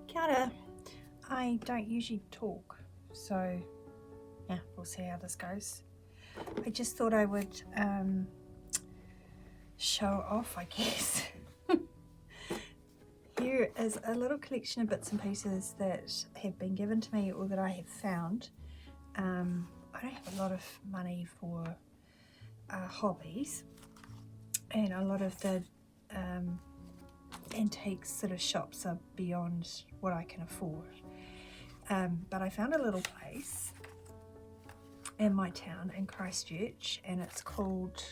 Kia ora. I don't usually talk, so yeah, we'll see how this goes. I just thought I would show off, I guess. Here is a little collection of bits and pieces that have been given to me or that I have found. I don't have a lot of money for hobbies, and a lot of the antique sort of shops are beyond what I can afford. But I found a little place in my town in Christchurch, and it's called,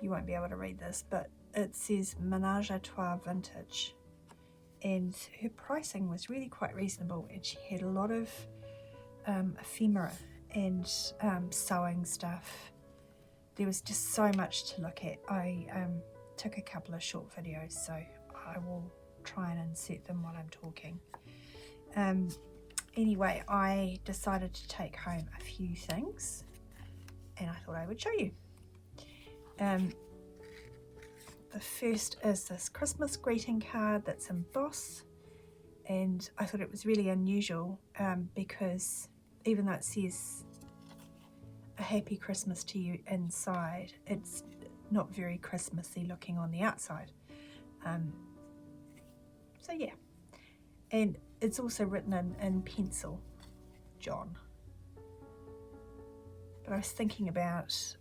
you won't be able to read this, but it says Ménage trois vintage, and her pricing was really quite reasonable, and she had a lot of ephemera and sewing stuff. There was just so much to look at. I took a couple of short videos, so I will try and insert them while I'm talking. Anyway, I decided to take home a few things, and I thought I would show you. The first is this Christmas greeting card that's embossed, and I thought it was really unusual because even though it says a happy Christmas to you inside, it's not very Christmassy looking on the outside. So yeah, and it's also written in pencil, John. But I was thinking about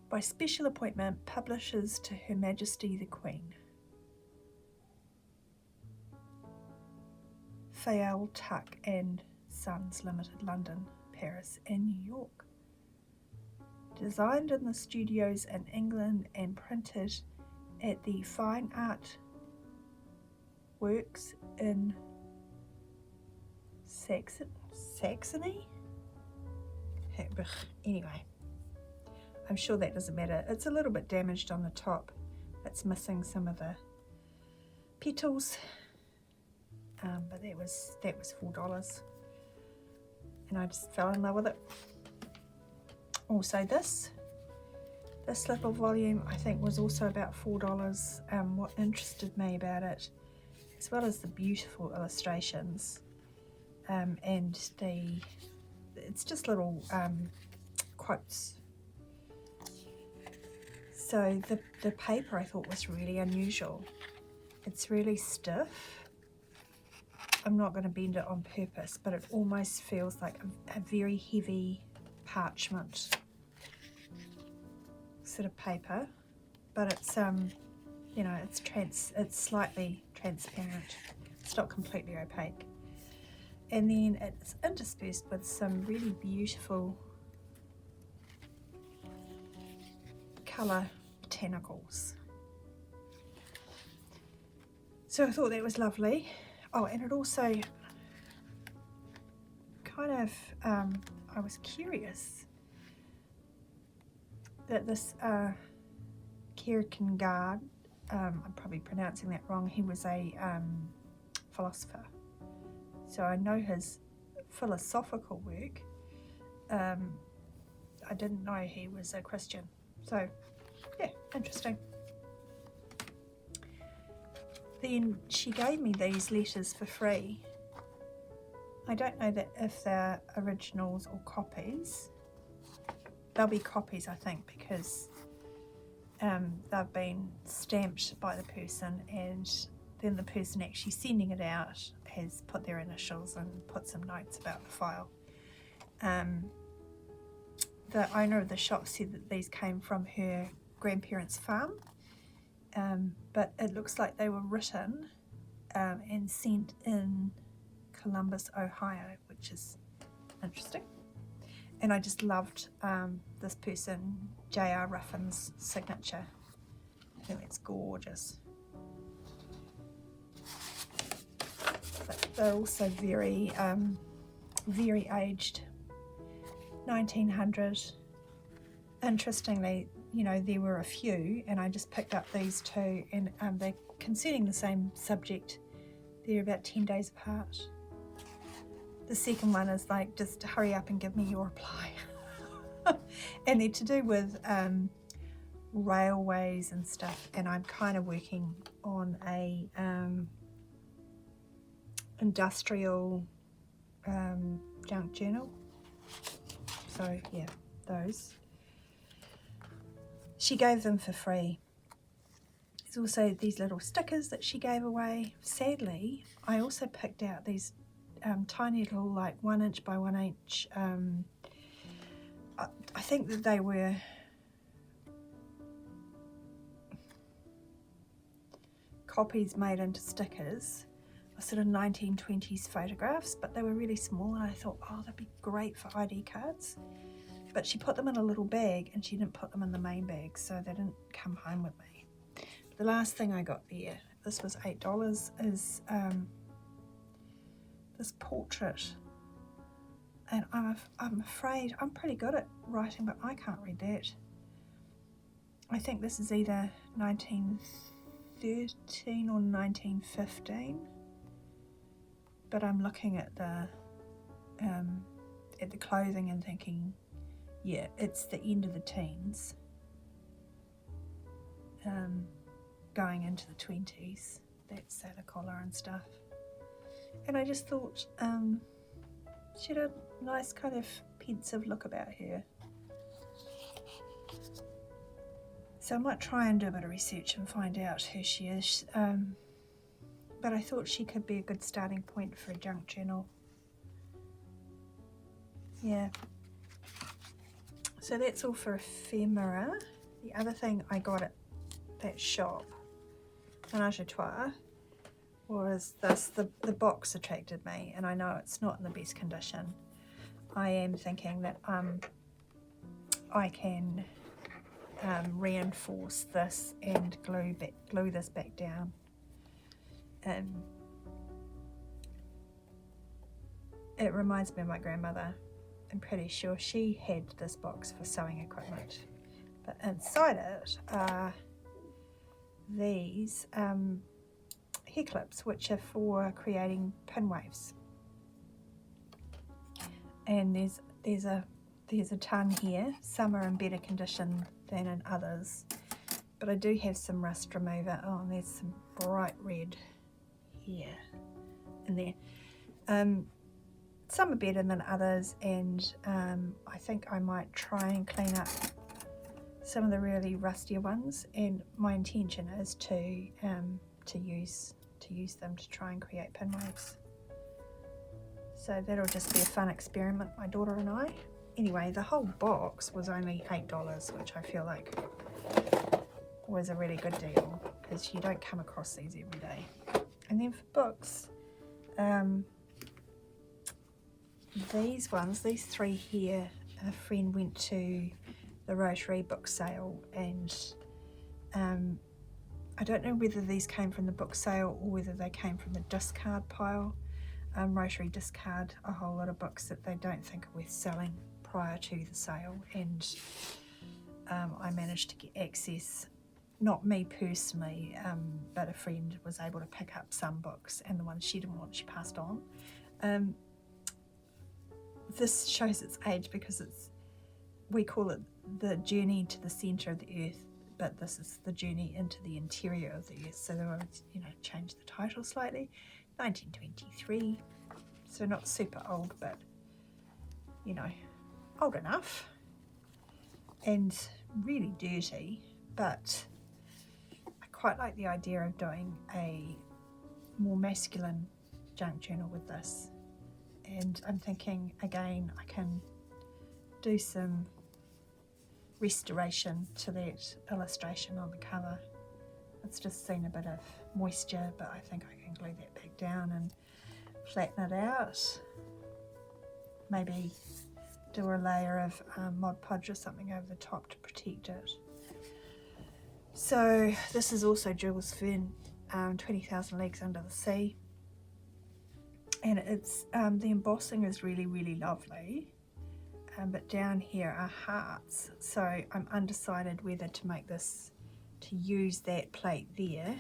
by special appointment, publishers to Her Majesty the Queen. Fayal Tuck and Sons Limited, London, Paris and New York. Designed in the studios in England and printed at the Fine Art Works in Saxony? Anyway, I'm sure that doesn't matter. It's a little bit damaged on the top. It's missing some of the petals, but that was $4, and I just fell in love with it. Also, this little volume I think was also about $4. What interested me about it, as well as the beautiful illustrations, and it's just little quotes. So the paper I thought was really unusual. It's really stiff. I'm not going to bend it on purpose, but it almost feels like a very heavy parchment sort of paper, but it's you know, it's slightly transparent. It's not completely opaque. And then it's interspersed with some really beautiful colour botanicals. So I thought that was lovely. Oh, and it also kind of, I was curious that this Kierkegaard, I'm probably pronouncing that wrong, he was a philosopher. So I know his philosophical work. I didn't know he was a Christian. So yeah, interesting. Then she gave me these letters for free. I don't know that if they're originals or copies. They'll be copies, I think, because they've been stamped by the person, and then the person actually sending it out has put their initials and put some notes about the file. The owner of the shop said that these came from her grandparents' farm, but it looks like they were written and sent in Columbus, Ohio, which is interesting. And I just loved this person, J.R. Ruffin's signature. I think it's gorgeous. But they're also very, very aged. 1900. Interestingly, you know, there were a few, and I just picked up these two, and they're concerning the same subject. They're about 10 days apart. The second one is like, just hurry up and give me your reply. And they're to do with railways and stuff, and I'm kind of working on a industrial junk journal. So yeah, those. She gave them for free. There's also these little stickers that she gave away. Sadly, I also picked out these tiny little, like 1 inch by 1 inch. I think that they were copies made into stickers, sort of 1920s photographs, but they were really small, and I thought, oh, that'd be great for ID cards. But she put them in a little bag, and she didn't put them in the main bag, so they didn't come home with me. The last thing I got there, this was $8, is this portrait, and I'm afraid I'm pretty good at writing, but I can't read that. I think this is either 1913 or 1915, but I'm looking at the clothing and thinking, yeah, it's the end of the teens, going into the 20s. That sailor collar and stuff. And I just thought she had a nice kind of pensive look about her. So I might try and do a bit of research and find out who she is. But I thought she could be a good starting point for a junk journal. Yeah. So that's all for ephemera. The other thing I got at that shop, Ménage, trois, was this. The box attracted me, and I know it's not in the best condition. I am thinking that I can reinforce this and glue this back down. It reminds me of my grandmother. I'm pretty sure she had this box for sewing equipment. But inside it are these hair clips, which are for creating pinwaves. And there's a ton here. Some are in better condition than in others, but I do have some rust remover. Oh, and there's some bright red here and there. Some are better than others, and I think I might try and clean up some of the really rustier ones, and my intention is to use them to try and create pinwaves. So that'll just be a fun experiment, my daughter and I. Anyway, the whole box was only $8, which I feel like was a really good deal, because you don't come across these every day. And then for books, these three here, a friend went to the Rotary book sale, and I don't know whether these came from the book sale or whether they came from the discard pile. Rotary discard a whole lot of books that they don't think are worth selling prior to the sale, and I managed to get access, not me personally, but a friend was able to pick up some books, and the ones she didn't want she passed on. This shows its age because we call it the journey to the centre of the earth, but this is the journey into the interior of the earth. So they were, change the title slightly. 1923, so not super old, but old enough, and really dirty. But I quite like the idea of doing a more masculine junk journal with this. And I'm thinking, again, I can do some restoration to that illustration on the cover. It's just seen a bit of moisture, but I think I can glue that back down and flatten it out. Maybe do a layer of Mod Podge or something over the top to protect it. So this is also Jules Verne, 20,000 Leagues Under the Sea. And it's the embossing is really, really lovely, but down here are hearts, so I'm undecided whether to make this, to use that plate there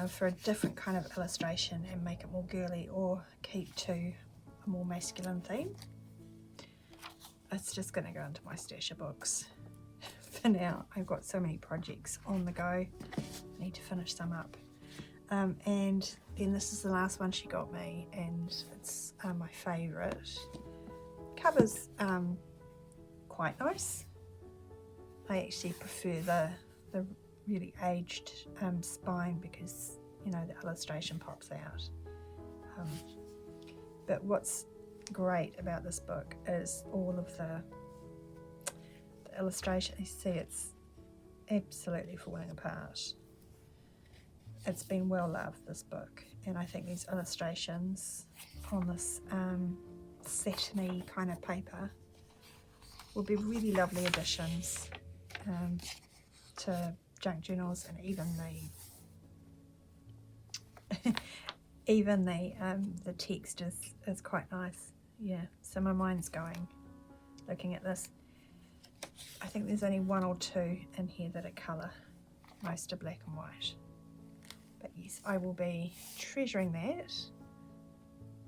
for a different kind of illustration and make it more girly, or keep to a more masculine theme. It's just going to go into my stash of books for now. I've got so many projects on the go. I need to finish some up. And then this is the last one she got me, and it's my favourite. Cover's quite nice. I actually prefer the really aged spine because, you know, the illustration pops out. But what's great about this book is all of the illustration. You see, it's absolutely falling apart. It's been well loved, this book, and I think these illustrations on this satiny kind of paper will be really lovely additions to junk journals, and even the text is quite nice. Yeah, so my mind's going looking at this. I think there's only one or two in here that are colour. Most are black and white. But yes, I will be treasuring that.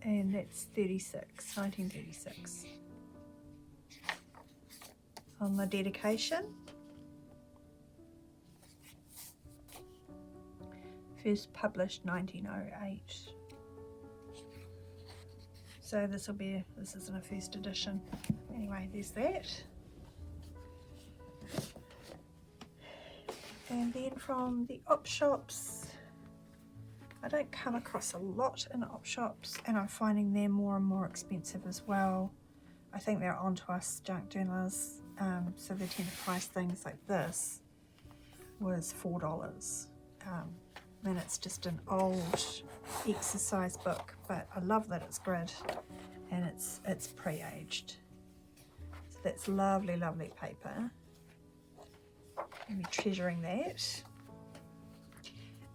And that's 1936. On the dedication, first published 1908. So this isn't a first edition. Anyway, there's that. And then from the op shops, I don't come across a lot in op shops, and I'm finding they're more and more expensive as well. I think they're onto us junk journalists, so they tend to price things like this was $4. And it's just an old exercise book, but I love that it's grid and it's pre-aged. So that's lovely, lovely paper. I'm treasuring that.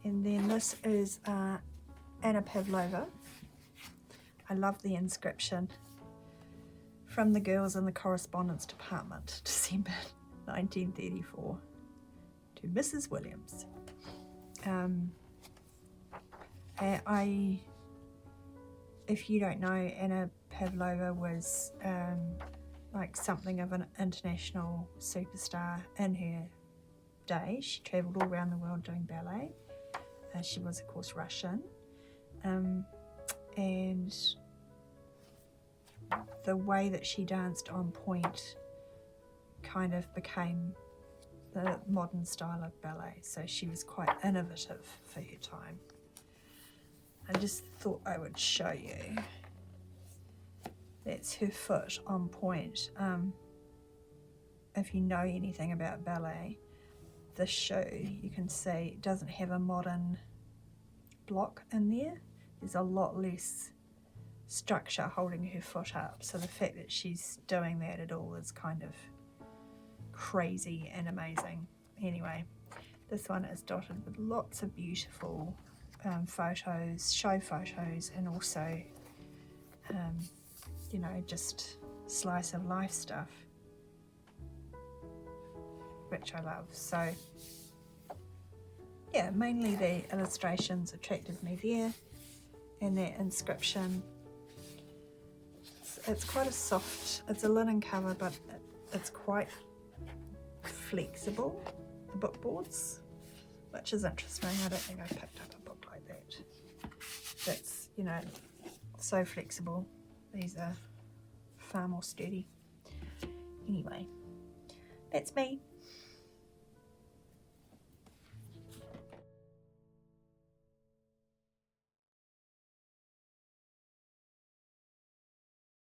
And then this is Anna Pavlova. I love the inscription. From the girls in the correspondence department, December 1934, to Mrs. Williams. If you don't know, Anna Pavlova was like something of an international superstar in her day. She travelled all around the world doing ballet. She was, of course, Russian. And the way that she danced on point kind of became the modern style of ballet. So she was quite innovative for her time. I just thought I would show you. That's her foot on point. If you know anything about ballet, the shoe, you can see, it doesn't have a modern block in there. There's a lot less structure holding her foot up. So the fact that she's doing that at all is kind of crazy and amazing. Anyway, this one is dotted with lots of beautiful photos, show photos, and also, you know, just slice of life stuff, which I love. So yeah, mainly the illustrations attracted me there, and that inscription. It's quite a soft, it's a linen cover, but it's quite flexible, the book boards, which is interesting. I don't think I picked up a book like that. That's, you know, so flexible. These are far more sturdy. Anyway, that's me.